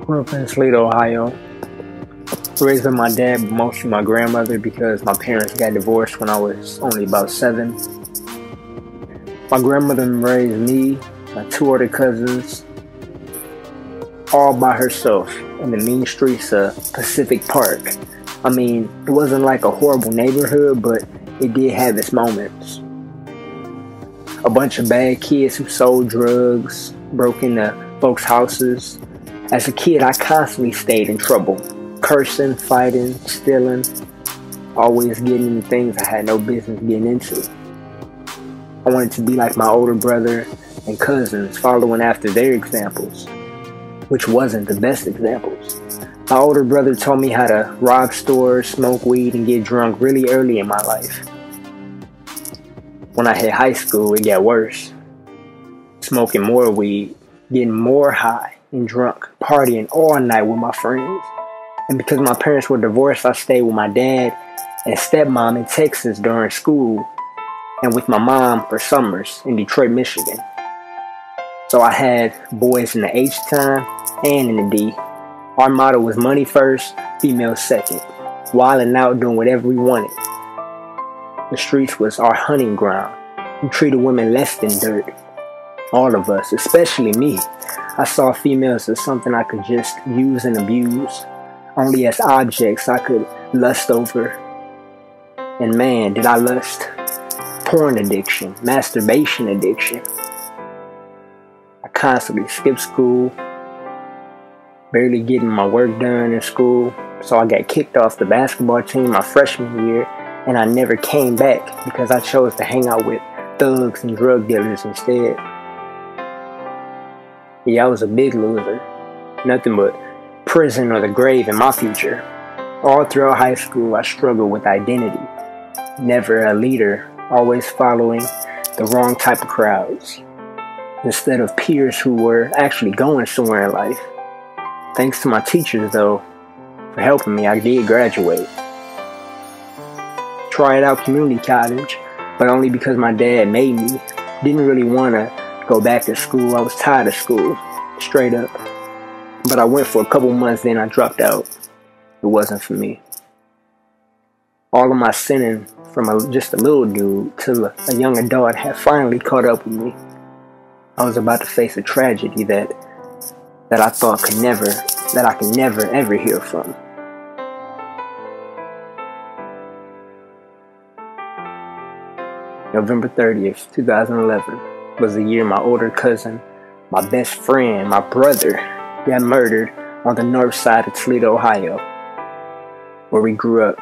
Grew up in Toledo, Ohio. Raised by my dad, but mostly my grandmother because my parents got divorced when I was only about 7. My grandmother raised me, my 2 older cousins, all by herself in the mean streets of Pacific Park. I mean, it wasn't like a horrible neighborhood, but it did have its moments. A bunch of bad kids who sold drugs, broke into folks' houses. As a kid, I constantly stayed in trouble. Cursing, fighting, stealing, always getting into things I had no business getting into. I wanted to be like my older brother and cousins, following after their examples, which wasn't the best examples. My older brother taught me how to rob stores, smoke weed, and get drunk really early in my life. When I hit high school, it got worse. Smoking more weed, getting more high and drunk, partying all night with my friends. And because my parents were divorced, I stayed with my dad and stepmom in Texas during school and with my mom for summers in Detroit, Michigan. So I had boys in the H time and in the D. Our motto was money first, females second. Wilding out, doing whatever we wanted. The streets was our hunting ground. We treated women less than dirt. All of us, especially me. I saw females as something I could just use and abuse. Only as objects I could lust over. And man, did I lust. Porn addiction, masturbation addiction. I constantly skipped school, barely getting my work done in school. So I got kicked off the basketball team my freshman year, and I never came back because I chose to hang out with thugs and drug dealers instead. Yeah, I was a big loser. Nothing but prison or the grave in my future. All throughout high school, I struggled with identity. Never a leader, always following the wrong type of crowds, instead of peers who were actually going somewhere in life. Thanks to my teachers, though, for helping me, I did graduate. Tried out community college, but only because my dad made me. Didn't really want to go back to school. I was tired of school, straight up. But I went for a couple months, then I dropped out. It wasn't for me. All of my sinning from just a little dude to a young adult had finally caught up with me. I was about to face a tragedy that I thought I could never ever heal from. November 30th, 2011 was the year my older cousin, my best friend, my brother, got murdered on the north side of Toledo, Ohio, where we grew up.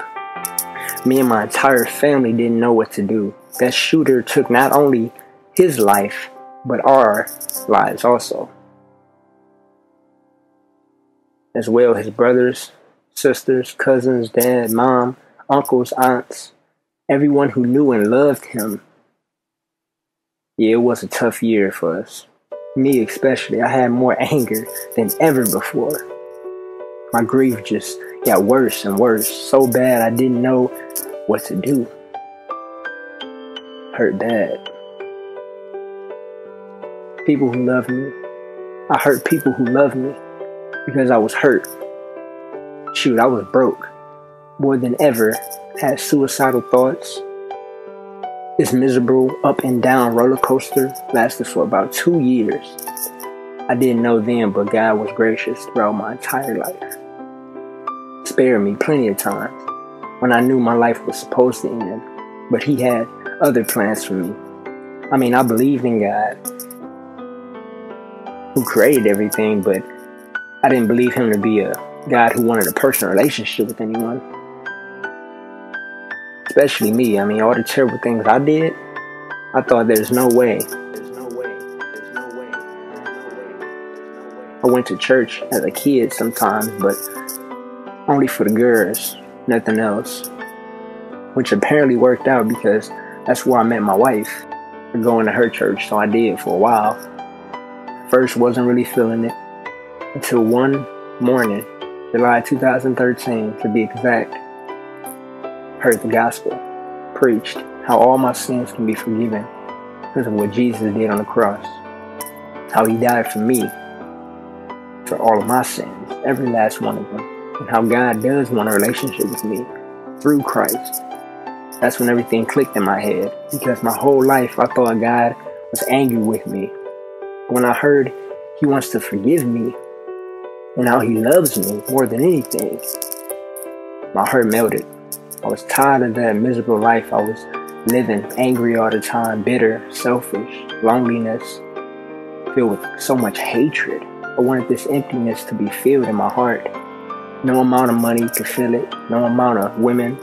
Me and my entire family didn't know what to do. That shooter took not only his life, but our lives also. As well, his brothers, sisters, cousins, dad, mom, uncles, aunts, everyone who knew and loved him. Yeah, it was a tough year for us. Me especially, I had more anger than ever before. My grief just got worse and worse, so bad I didn't know what to do. Hurt bad. People who love me. I hurt people who love me because I was hurt. Shoot, I was broke. More than ever, had suicidal thoughts. This miserable up and down roller coaster lasted for about 2 years. I didn't know then, but God was gracious throughout my entire life. Spared me plenty of times when I knew my life was supposed to end, but He had other plans for me. I mean, I believed in God, who created everything, but I didn't believe Him to be a God who wanted a personal relationship with anyone. Especially me. I mean, all the terrible things I did, I thought there's no way. I went to church as a kid sometimes, but only for the girls, nothing else. Which apparently worked out because that's where I met my wife, going to her church, so I did for a while. First, wasn't really feeling it until one morning, July 2013 to be exact, heard the gospel, preached how all my sins can be forgiven because of what Jesus did on the cross, how He died for me. for all of my sins, every last one of them, and how God does want a relationship with me through Christ. That's when everything clicked in my head, because my whole life I thought God was angry with me. When I heard He wants to forgive me and how He loves me more than anything, my heart melted. I was tired of that miserable life I was living, angry all the time, bitter, selfish, loneliness, filled with so much hatred. I wanted this emptiness to be filled in my heart. No amount of money could fill it. No amount of women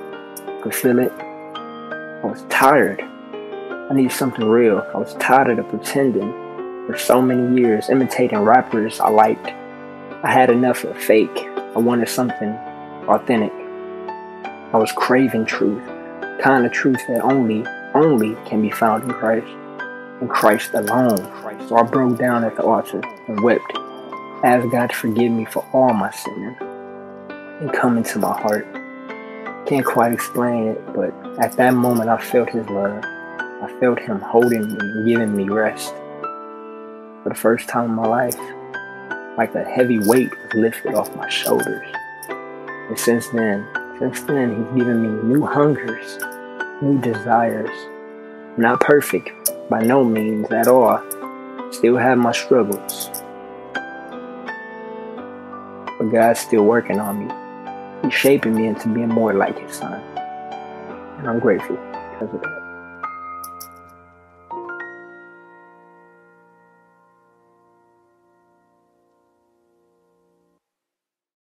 could fill it. I was tired. I needed something real. I was tired of pretending for so many years, imitating rappers I liked. I had enough of fake. I wanted something authentic. I was craving truth, kind of truth that only can be found in Christ, in Christ alone. So I broke down at the altar and wept, asked God to forgive me for all my sin and come into my heart. Can't quite explain it, but at that moment I felt His love. I felt Him holding me and giving me rest. For the first time in my life, like a heavy weight was lifted off my shoulders. And since then, He's given me new hungers, new desires. I'm not perfect, by no means at all. Still have my struggles. But God's still working on me. He's shaping me into being more like His Son. And I'm grateful because of that.